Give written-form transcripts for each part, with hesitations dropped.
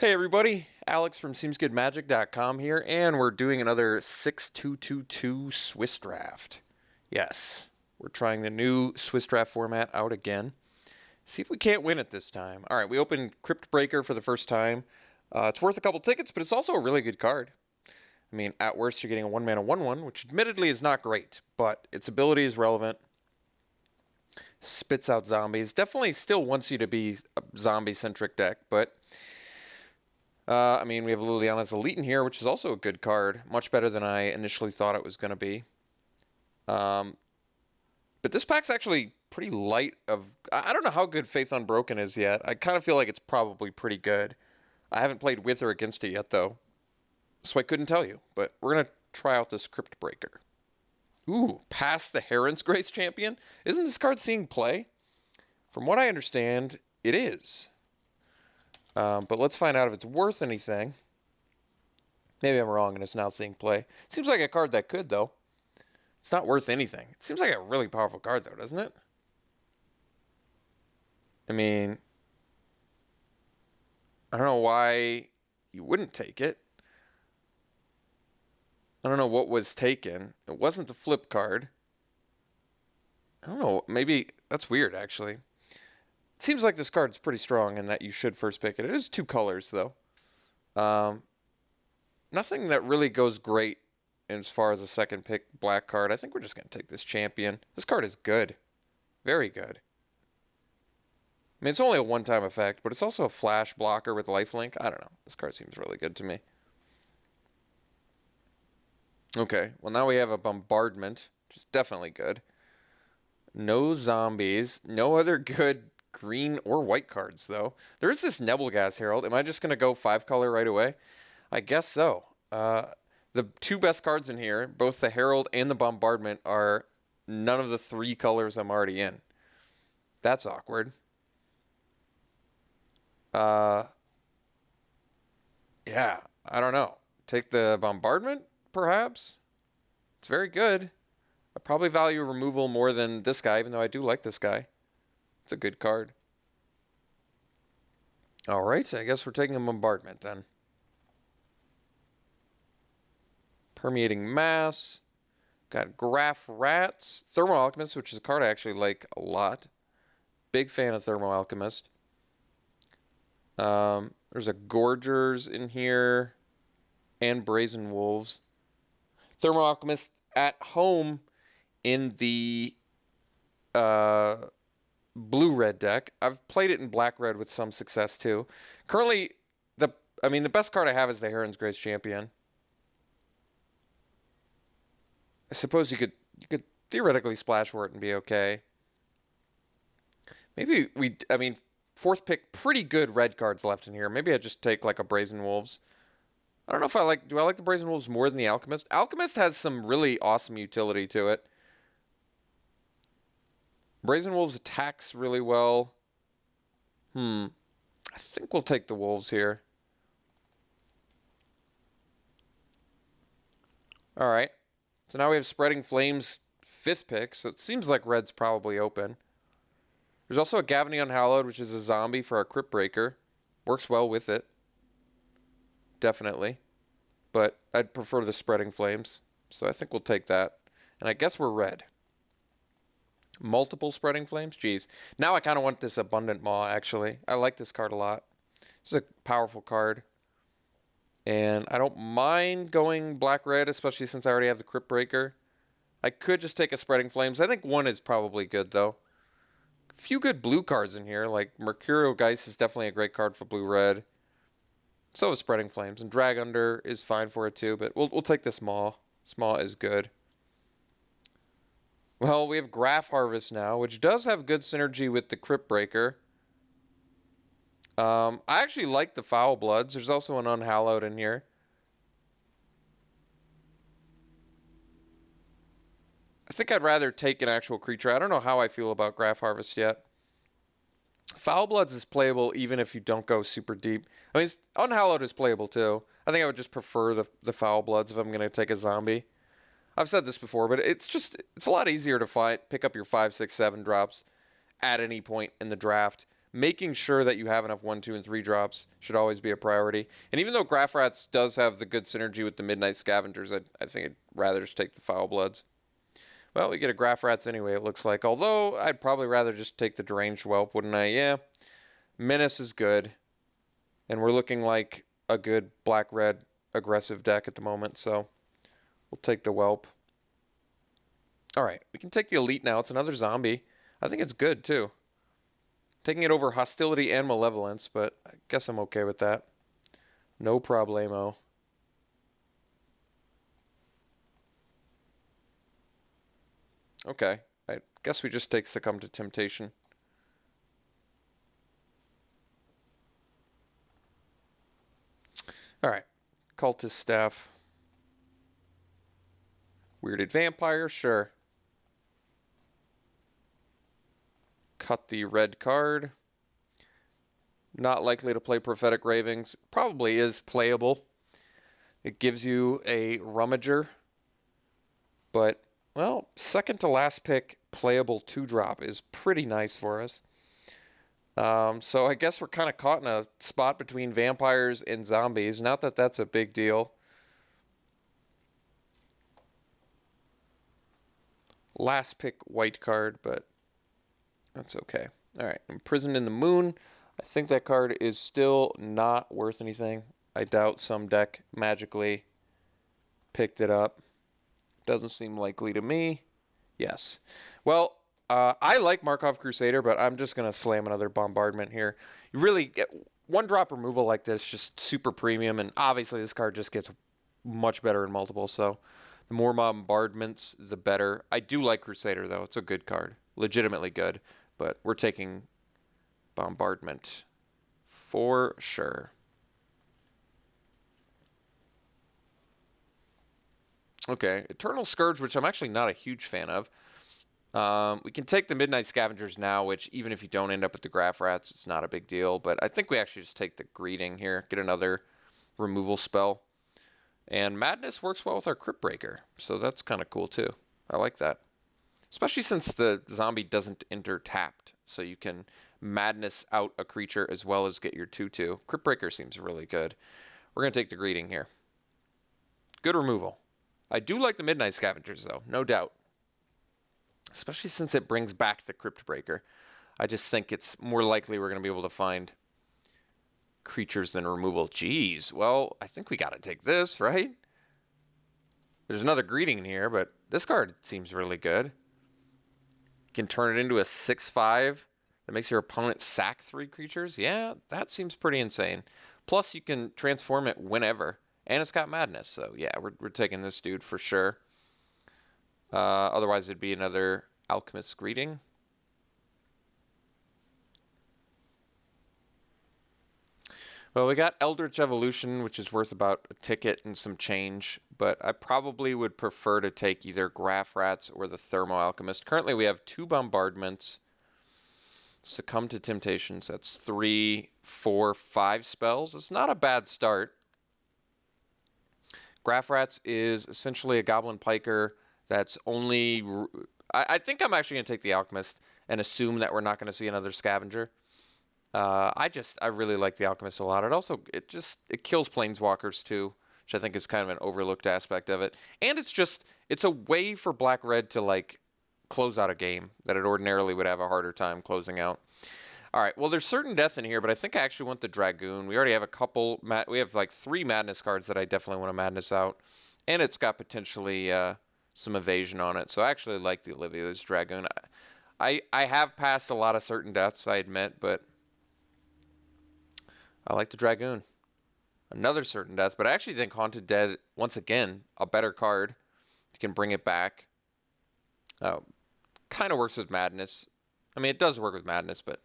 Hey everybody, Alex from SeemsGoodMagic.com here, and we're doing another 6222 Swiss draft. Yes, we're trying the new Swiss draft format out again. See if we can't win it this time. All right, we opened Crypt Breaker for the first time. It's worth a couple tickets, but it's also a really good card. I mean, at worst, you're getting a 1-mana 1/1, which admittedly is not great, but its ability is relevant. Spits out zombies. Definitely still wants you to be a zombie-centric deck, but I mean, we have Liliana's Elite in here, which is also a good card. Much better than I initially thought it was going to be. But this pack's actually pretty light of... I don't know how good Faith Unbroken is yet. I kind of feel like it's probably pretty good. I haven't played with or against it yet, though. So I couldn't tell you. But we're going to try out this Crypt Breaker. Ooh, past the Heron's Grace Champion? Isn't this card seeing play? From what I understand, it is. But let's find out if it's worth anything. Maybe I'm wrong and it's now seeing play. Seems like a card that could, though. It's not worth anything. It seems like a really powerful card, though, doesn't it? I mean, I don't know why you wouldn't take it. I don't know what was taken. It wasn't the flip card. I don't know. Maybe that's weird, actually. It seems like this card's pretty strong and that you should first pick it. It is 2 colors, though. Nothing that really goes great as far as a second pick black card. I think we're just going to take this champion. This card is good. Very good. I mean, it's only a one-time effect, but it's also a flash blocker with lifelink. I don't know. This card seems really good to me. Okay, well now we have a bombardment, which is definitely good. No zombies. No other good green or white cards, though. There is this Nebelgas Herald. Am I just going to go 5-color right away? I guess so. The 2 best cards in here, both the Herald and the Bombardment, are none of the 3 colors I'm already in. That's awkward. Yeah, I don't know. Take the Bombardment, perhaps? It's very good. I probably value removal more than this guy, even though I do like this guy. It's a good card. Alright, I guess we're taking a Bombardment then. Permeating Mass. Got Graph Rats. Thermal Alchemist, which is a card I actually like a lot. Big fan of Thermal Alchemist. There's a Gorgers in here. And Brazen Wolves. Thermal Alchemist at home in the blue-red deck. I've played it in black-red with some success too. Currently, the best card I have is the Heron's Grace Champion. I suppose you could theoretically splash for it and be okay. Maybe fourth pick, pretty good red cards left in here. Maybe I just take like a Brazen Wolves. I don't know if do I like the Brazen Wolves more than the Alchemist? Alchemist has some really awesome utility to it. Brazen Wolves attacks really well. I think we'll take the Wolves here. Alright. So now we have Spreading Flames 5th pick, so it seems like red's probably open. There's also a Gavony Unhallowed, which is a zombie for our Crypt Breaker. Works well with it. Definitely. But I'd prefer the Spreading Flames, so I think we'll take that. And I guess we're red. Multiple Spreading Flames? Jeez. Now I kind of want this Abundant Maw, actually. I like this card a lot. This is a powerful card. And I don't mind going black-red, especially since I already have the Crypt Breaker. I could just take a Spreading Flames. I think 1 is probably good, though. A few good blue cards in here, like Mercurial Geist is definitely a great card for blue-red. So is Spreading Flames. And Drag Under is fine for it, too. But we'll take this Maw. This Maw is good. Well, we have Graph Harvest now, which does have good synergy with the Crypt Breaker. I actually like the Foul Bloods. There's also an Unhallowed in here. I think I'd rather take an actual creature. I don't know how I feel about Graph Harvest yet. Foul Bloods is playable even if you don't go super deep. I mean, Unhallowed is playable too. I think I would just prefer the Foul Bloods if I'm going to take a zombie. I've said this before, but it's a lot easier to pick up your 5, 6, 7 drops at any point in the draft. making sure that you have enough 1, 2, and 3 drops should always be a priority. And even though Graph Rats does have the good synergy with the Midnight Scavengers, I think I'd rather just take the Foul Bloods. Well, we get a Graph Rats anyway, it looks like. Although, I'd probably rather just take the Deranged Whelp, wouldn't I? Yeah. Menace is good. And we're looking like a good black-red aggressive deck at the moment, so we'll take the Whelp. Alright, we can take the Elite now. It's another zombie. I think it's good, too. Taking it over Hostility and Malevolence, but I guess I'm okay with that. No problemo. Okay, I guess we just take Succumb to Temptation. Alright, Cultist Staff. Weirded Vampire, sure. Cut the red card. Not likely to play Prophetic Ravings. Probably is playable. It gives you a Rummager. But, well, second to last pick, playable 2-drop is pretty nice for us. So I guess we're kind of caught in a spot between vampires and zombies. Not that that's a big deal. Last pick white card, but that's okay. Alright, Imprisoned in the Moon. I think that card is still not worth anything. I doubt some deck magically picked it up. Doesn't seem likely to me. Yes. Well, I like Markov Crusader, but I'm just going to slam another Bombardment here. You really get 1-drop removal like this, just super premium, and obviously this card just gets much better in multiple, so the more Bombardments, the better. I do like Crusader, though. It's a good card. Legitimately good, but we're taking Bombardment for sure. Okay, Eternal Scourge, which I'm actually not a huge fan of. We can take the Midnight Scavengers now, which even if you don't end up with the Graph Rats, it's not a big deal. But I think we actually just take the Greeting here, get another removal spell. And Madness works well with our Crypt Breaker, so that's kind of cool too. I like that. Especially since the zombie doesn't enter tapped, so you can Madness out a creature as well as get your 2/2. Crypt Breaker seems really good. We're going to take the Greeting here. Good removal. I do like the Midnight Scavengers, though, no doubt. Especially since it brings back the Crypt Breaker. I just think it's more likely we're going to be able to find creatures than removal. Jeez, well, I think we got to take this, right? There's another Greeting in here, but this card seems really good. You can turn it into a 6/5 that makes your opponent sack 3 creatures. Yeah, that seems pretty insane. Plus, you can transform it whenever. And it's got Madness, so yeah, we're taking this dude for sure. Otherwise, it'd be another Alchemist's Greeting. Well, we got Eldritch Evolution, which is worth about a ticket and some change, but I probably would prefer to take either Graph Rats or the Thermo Alchemist. Currently, we have 2 Bombardments. Succumb to Temptations, that's 3, 4, 5 spells. It's not a bad start. Graph Rats is essentially a Goblin Piker that's only... I think I'm actually going to take the Alchemist and assume that we're not going to see another Scavenger. I really like the Alchemist a lot. It kills Planeswalkers too, which I think is kind of an overlooked aspect of it. And it's a way for Black-Red to like close out a game that it ordinarily would have a harder time closing out. All right, well, there's Certain Death in here, but I think I actually want the Dragoon. We already have a couple... We have like 3 Madness cards that I definitely want to Madness out. And it's got potentially some evasion on it. So I actually like the Olivia's Dragoon. I have passed a lot of Certain Deaths, I admit, but I like the Dragoon. Another Certain Death, but I actually think Haunted Dead, once again, a better card. You can bring it back. Kind of works with Madness. I mean, it does work with Madness, but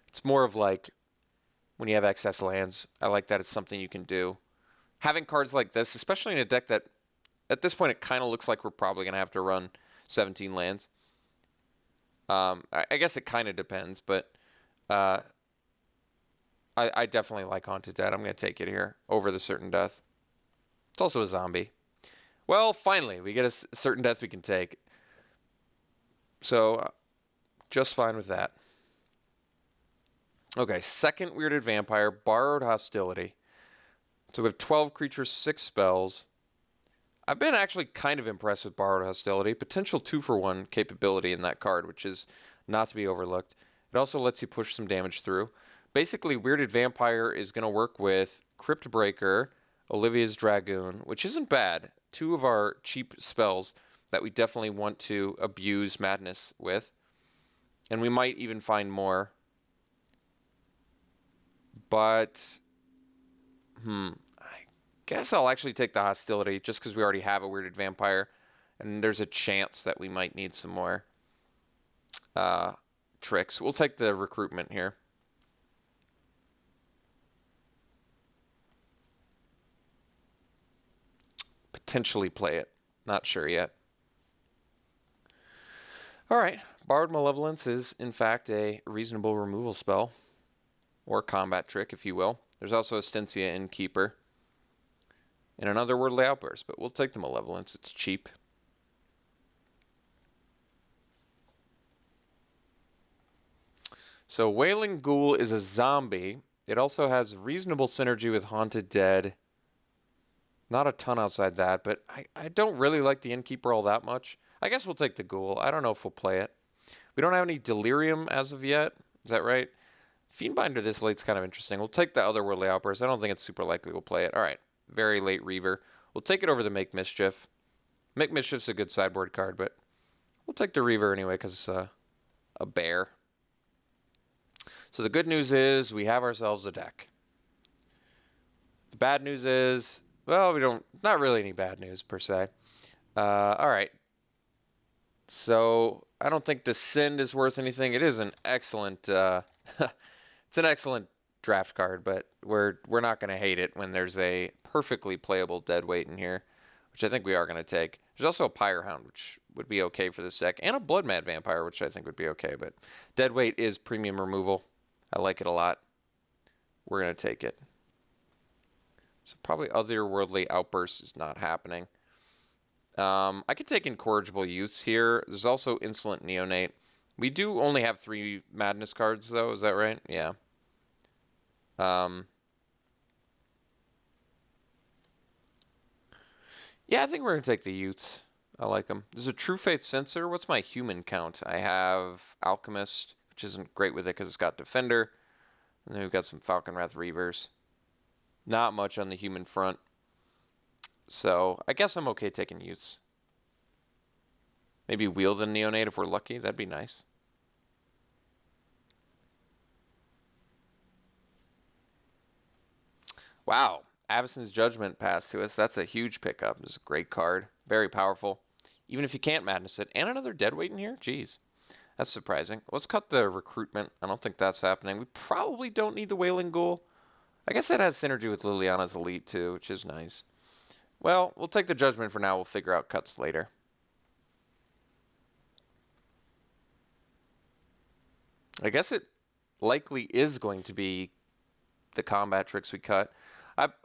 it's more of like when you have excess lands. I like that it's something you can do. Having cards like this, especially in a deck that, at this point, it kind of looks like we're probably going to have to run 17 lands. I guess it kind of depends, but I definitely like Haunted Dead. I'm going to take it here over the Certain Death. It's also a zombie. Well, finally, we get a Certain Death we can take. So, just fine with that. Okay, second Weirded Vampire, Borrowed Hostility. So we have 12 creatures, 6 spells. I've been actually kind of impressed with Borrowed Hostility. Potential 2-for-1 capability in that card, which is not to be overlooked. It also lets you push some damage through. Basically, Weirded Vampire is going to work with Crypt Breaker, Olivia's Dragoon, which isn't bad. 2 of our cheap spells that we definitely want to abuse Madness with. And we might even find more. But, I guess I'll actually take the Hostility just because we already have a Weirded Vampire. And there's a chance that we might need some more tricks. We'll take the Recruitment here. Potentially play it. Not sure yet. All right. Borrowed Malevolence is, in fact, a reasonable removal spell. Or combat trick, if you will. There's also Astencia in Keeper. And another Otherworldly Outburst, but we'll take the Malevolence. It's cheap. So Wailing Ghoul is a zombie. It also has reasonable synergy with Haunted Dead. Not a ton outside that, but I don't really like the Innkeeper all that much. I guess we'll take the Ghoul. I don't know if we'll play it. We don't have any Delirium as of yet. Is that right? Fiendbinder this late's kind of interesting. We'll take the Otherworldly Outburst. I don't think it's super likely we'll play it. All right. Very late Reaver. We'll take it over the Make Mischief. Make Mischief's a good sideboard card, but we'll take the Reaver anyway because it's a bear. So the good news is we have ourselves a deck. The bad news is, well, not really any bad news per se. All right. So I don't think the Send is worth anything. It is an excellent, it's an excellent draft card, but we're not going to hate it when there's a perfectly playable Deadweight in here, which I think we are going to take. There's also a Pyrehound, which would be okay for this deck, and a Blood Mad Vampire, which I think would be okay, but Deadweight is premium removal. I like it a lot. We're going to take it. So probably Otherworldly Outburst is not happening. I could take Incorrigible Youths here. There's also Insolent Neonate. We do only have 3 Madness cards, though. Is that right? Yeah. Yeah, I think we're going to take the Youths. I like them. There's a True Faith Censor. What's my human count? I have Alchemist, which isn't great with it because it's got Defender. And then we've got some Falconwrath Reavers. Not much on the human front. So I guess I'm okay taking Youths. Maybe Wheel the Neonate if we're lucky. That'd be nice. Wow. Avacyn's Judgment passed to us. That's a huge pickup. It's a great card. Very powerful. Even if you can't Madness it. And another Deadweight in here? Jeez. That's surprising. Let's cut the Recruitment. I don't think that's happening. We probably don't need the Wailing Ghoul. I guess that has synergy with Liliana's Elite too, which is nice. Well, we'll take the Judgment for now. We'll figure out cuts later. I guess it likely is going to be the combat tricks we cut.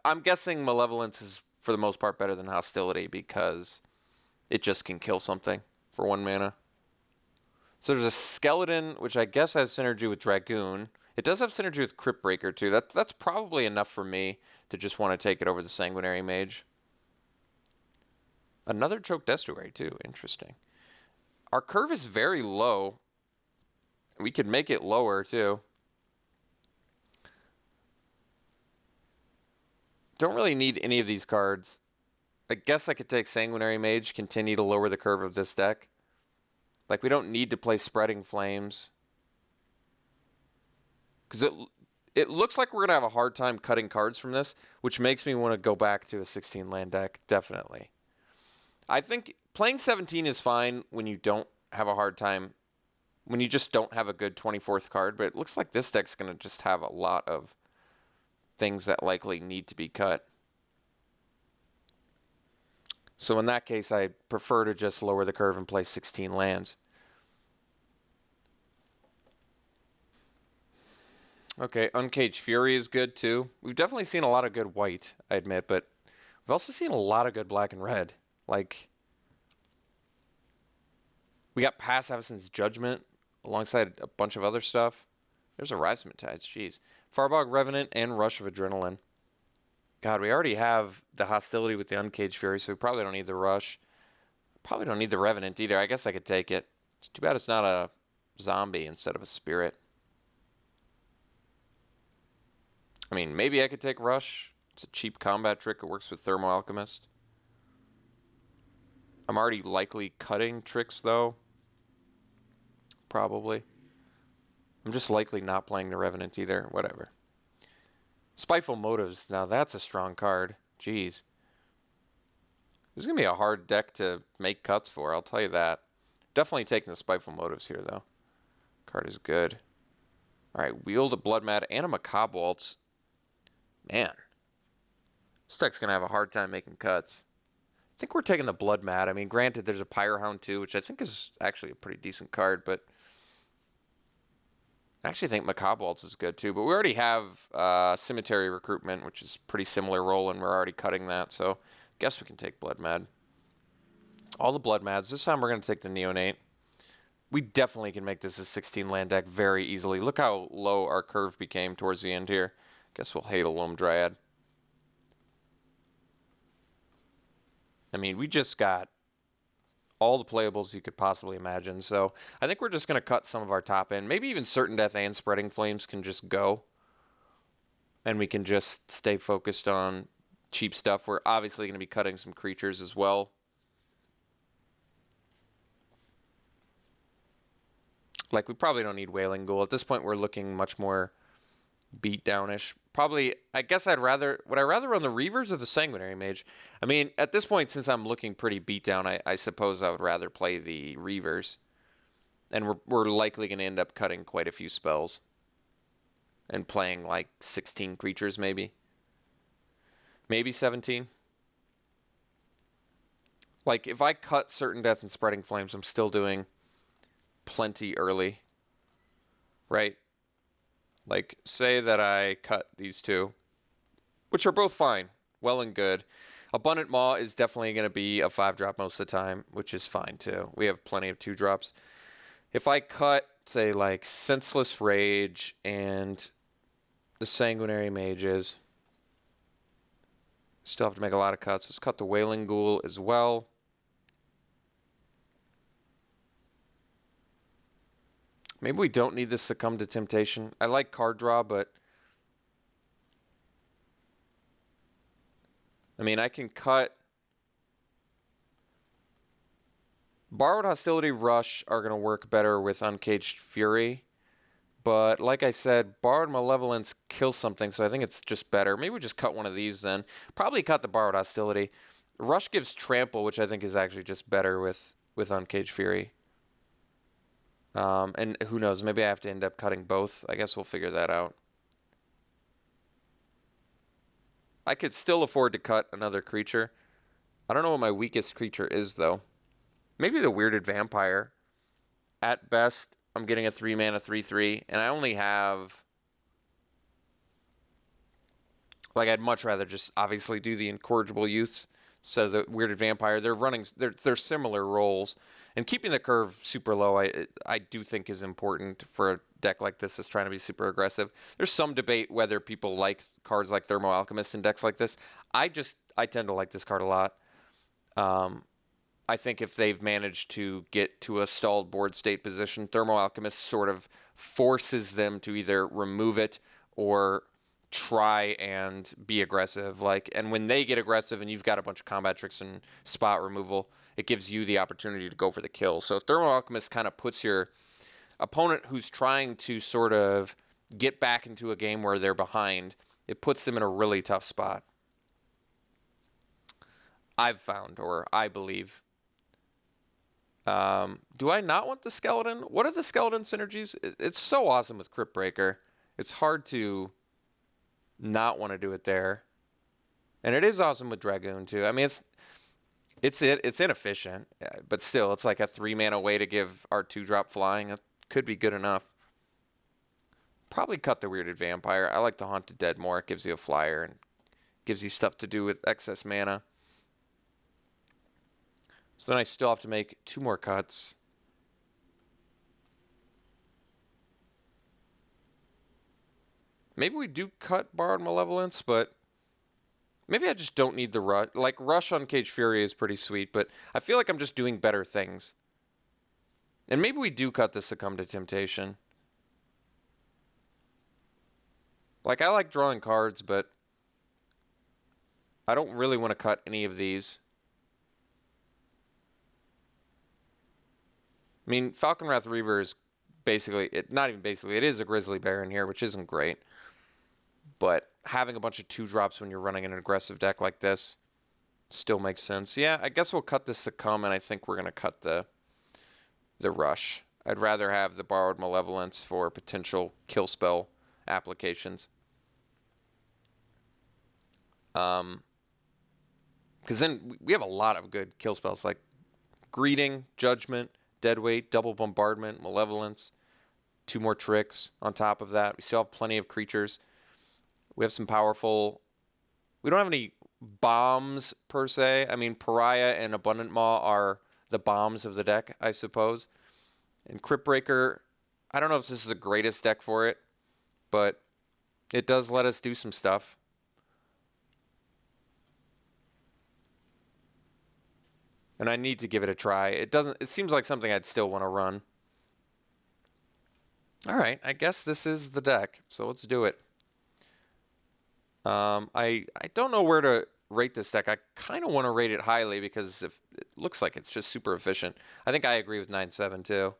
I'm guessing Malevolence is, for the most part, better than Hostility because it just can kill something for 1 mana. So there's a Skeleton, which I guess has synergy with Dragoon. It does have synergy with Crypt Breaker, too. That's probably enough for me to just want to take it over the Sanguinary Mage. Another Choked Estuary, too. Interesting. Our curve is very low. We could make it lower, too. Don't really need any of these cards. I guess I could take Sanguinary Mage, continue to lower the curve of this deck. Like, we don't need to play Spreading Flames. Because it looks like we're going to have a hard time cutting cards from this, which makes me want to go back to a 16-land deck, definitely. I think playing 17 is fine when you don't have a hard time, when you just don't have a good 24th card, but it looks like this deck's going to just have a lot of things that likely need to be cut. So in that case, I prefer to just lower the curve and play 16 lands. Okay, Uncaged Fury is good too. We've definitely seen a lot of good white, I admit, but we've also seen a lot of good black and red. Like, we got past Avacyn's Judgment alongside a bunch of other stuff. There's a Rise of Tides. Jeez. Farbog Revenant and Rush of Adrenaline. God, we already have the hostility with the Uncaged Fury, so we probably don't need the Rush. Probably don't need the Revenant either. I guess I could take it. It's too bad it's not a zombie instead of a spirit. I mean, maybe I could take Rush. It's a cheap combat trick. It works with Thermo Alchemist. I'm already likely cutting tricks, though. Probably. I'm just likely not playing the Revenant either. Whatever. Spiteful Motives. Now that's a strong card. Jeez. This is going to be a hard deck to make cuts for, I'll tell you that. Definitely taking the Spiteful Motives here, though. Card is good. Alright, Wield a Blood Mad and a Macabre Waltz. Man. This deck's going to have a hard time making cuts. I think we're taking the Blood Mad. I mean, granted, there's a Pyre Hound too, which I think is actually a pretty decent card, but I actually think Macabre Waltz is good too. But we already have Cemetery Recruitment, which is pretty similar role, and we're already cutting that, so I guess we can take Blood Mad. All the Blood Mads. This time we're going to take the Neonate. We definitely can make this a 16 land deck very easily. Look how low our curve became towards the end here. Guess we'll hate a Loam Dryad. I mean, we just got all the playables you could possibly imagine. So I think we're just going to cut some of our top end. Maybe even Certain Death and Spreading Flames can just go. And we can just stay focused on cheap stuff. We're obviously going to be cutting some creatures as well. Like, we probably don't need Wailing Ghoul. At this point, we're looking much more beatdownish. Probably, I guess would I rather run the Reavers or the Sanguinary Mage? I mean, at this point, since I'm looking pretty beatdown, I suppose I would rather play the Reavers. And we're likely going to end up cutting quite a few spells. And playing like 16 creatures, maybe. Maybe 17. Like, if I cut Certain Death and Spreading Flames, I'm still doing plenty early. Right? Like, say that I cut these two, which are both fine, well and good. Abundant Maw is definitely going to be a 5-drop most of the time, which is fine too. We have plenty of 2-drops. If I cut, say, like, Senseless Rage and the Sanguinary Mages, still have to make a lot of cuts. Let's cut the Wailing Ghoul as well. Maybe we don't need this Succumb to Temptation. I like card draw, but I mean, I can cut Borrowed Hostility, Rush are going to work better with Uncaged Fury. But like I said, Borrowed Malevolence kills something, so I think it's just better. Maybe we just cut one of these then. Probably cut the Borrowed Hostility. Rush gives Trample, which I think is actually just better with Uncaged Fury. And who knows, maybe I have to end up cutting both. I guess we'll figure that out. I could still afford to cut another creature. I don't know what my weakest creature is, though. Maybe the Weirded Vampire. At best, I'm getting a 3-mana 3/3, and I only have... Like, I'd much rather just obviously do the Incorrigible Youths. So the Weirded Vampire, they're similar roles. And keeping the curve super low, I do think is important for a deck like this that's trying to be super aggressive. There's some debate whether people like cards like Thermo Alchemist in decks like this. I tend to like this card a lot. I think if they've managed to get to a stalled board state position, Thermo Alchemist sort of forces them to either remove it or try and be aggressive. And when they get aggressive and you've got a bunch of combat tricks and spot removal, it gives you the opportunity to go for the kill. So Thermo Alchemist kind of puts your opponent who's trying to sort of get back into a game where they're behind, it puts them in a really tough spot. I've found, or I believe. Do I not want the Skeleton? What are the Skeleton synergies? It's so awesome with Crypt Breaker. It's hard to not want to do it there. And it is awesome with Dragoon too. I mean, it's inefficient, but still, it's like a 3-mana way to give our 2-drop flying. It could be good enough. Probably cut the Weirded Vampire. I like the Haunted Dead more. It gives you a flyer and gives you stuff to do with excess mana. So then I still have to make 2 more cuts. Maybe we do cut Borrowed Malevolence, but maybe I just don't need the rush. Like, Rush on Cage Fury is pretty sweet, but I feel like I'm just doing better things. And maybe we do cut the Succumb to Temptation. Like, I like drawing cards, but I don't really want to cut any of these. I mean, Falconwrath Reaver is basically, not even basically, it is a Grizzly Bear in here, which isn't great. But having a bunch of 2-drops when you're running an aggressive deck like this still makes sense. Yeah, I guess we'll cut the Succumb, and I think we're going to cut the Rush. I'd rather have the Borrowed Malevolence for potential kill spell applications. Because then we have a lot of good kill spells like Greeting, Judgment, Deadweight, Double Bombardment, Malevolence, 2 more tricks on top of that. We still have plenty of creatures. We have some powerful... We don't have any bombs, per se. I mean, Pariah and Abundant Maw are the bombs of the deck, I suppose. And Crypt Breaker, I don't know if this is the greatest deck for it, but it does let us do some stuff. And I need to give it a try. It seems like something I'd still want to run. All right, I guess this is the deck, so let's do it. I don't know where to rate this deck. I kind of want to rate it highly because it looks like it's just super efficient. I think I agree with 9-7 too.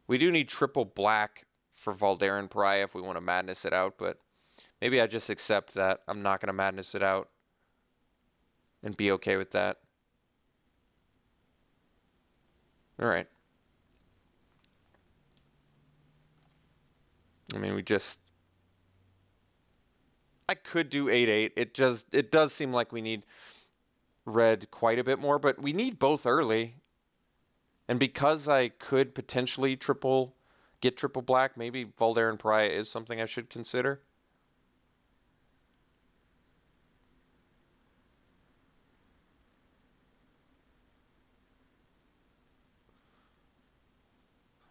We do need triple black for Valdarin Pariah if we want to madness it out, but maybe I just accept that I'm not going to madness it out and be okay with that. All right. I mean, I could do 8-8. It does seem like we need red quite a bit more, but we need both early. And because I could potentially get triple black, maybe Valdarin Pariah is something I should consider.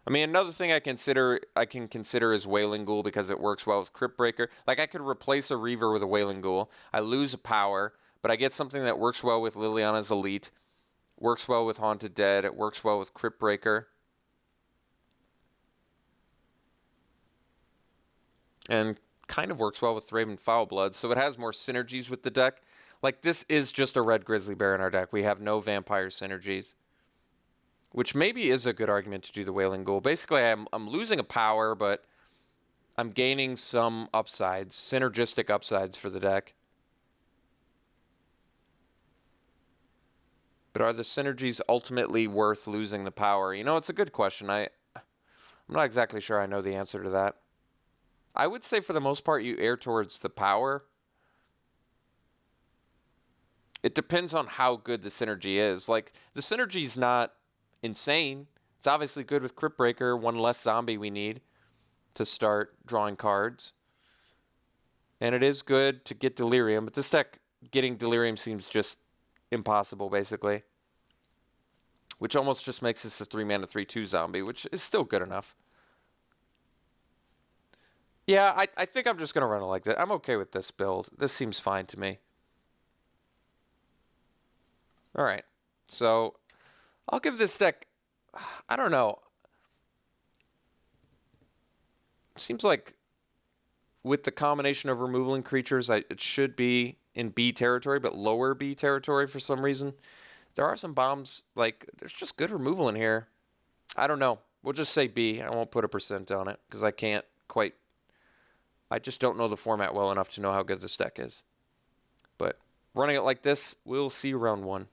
I mean, another thing I can consider is Wailing Ghoul because it works well with Crypt Breaker. Like, I could replace a Reaver with a Wailing Ghoul. I lose a power, but I get something that works well with Liliana's Elite, works well with Haunted Dead, it works well with Crypt Breaker. And kind of works well with Thraben Foulblood, so it has more synergies with the deck. Like, this is just a red Grizzly Bear in our deck. We have no vampire synergies. Which maybe is a good argument to do the Wailing Ghoul. Basically, I'm losing a power, but I'm gaining some upsides, synergistic upsides for the deck. But are the synergies ultimately worth losing the power? You know, it's a good question. I'm not exactly sure I know the answer to that. I would say for the most part you err towards the power. It depends on how good the synergy is. Like, the synergy's not insane. It's obviously good with Crypt Breaker, 1 less zombie we need to start drawing cards. And it is good to get Delirium, but this deck, getting Delirium seems just impossible, basically. Which almost just makes this a 3-mana 3/2 zombie, which is still good enough. Yeah, I think I'm just going to run it like that. I'm okay with this build. This seems fine to me. All right, so I'll give this deck, I don't know. Seems like with the combination of removaling creatures, it should be in B territory, but lower B territory for some reason. There are some bombs, like, there's just good removal in here. I don't know. We'll just say B. I won't put a % on it because I can't quite. I just don't know the format well enough to know how good this deck is. But running it like this, we'll see round 1.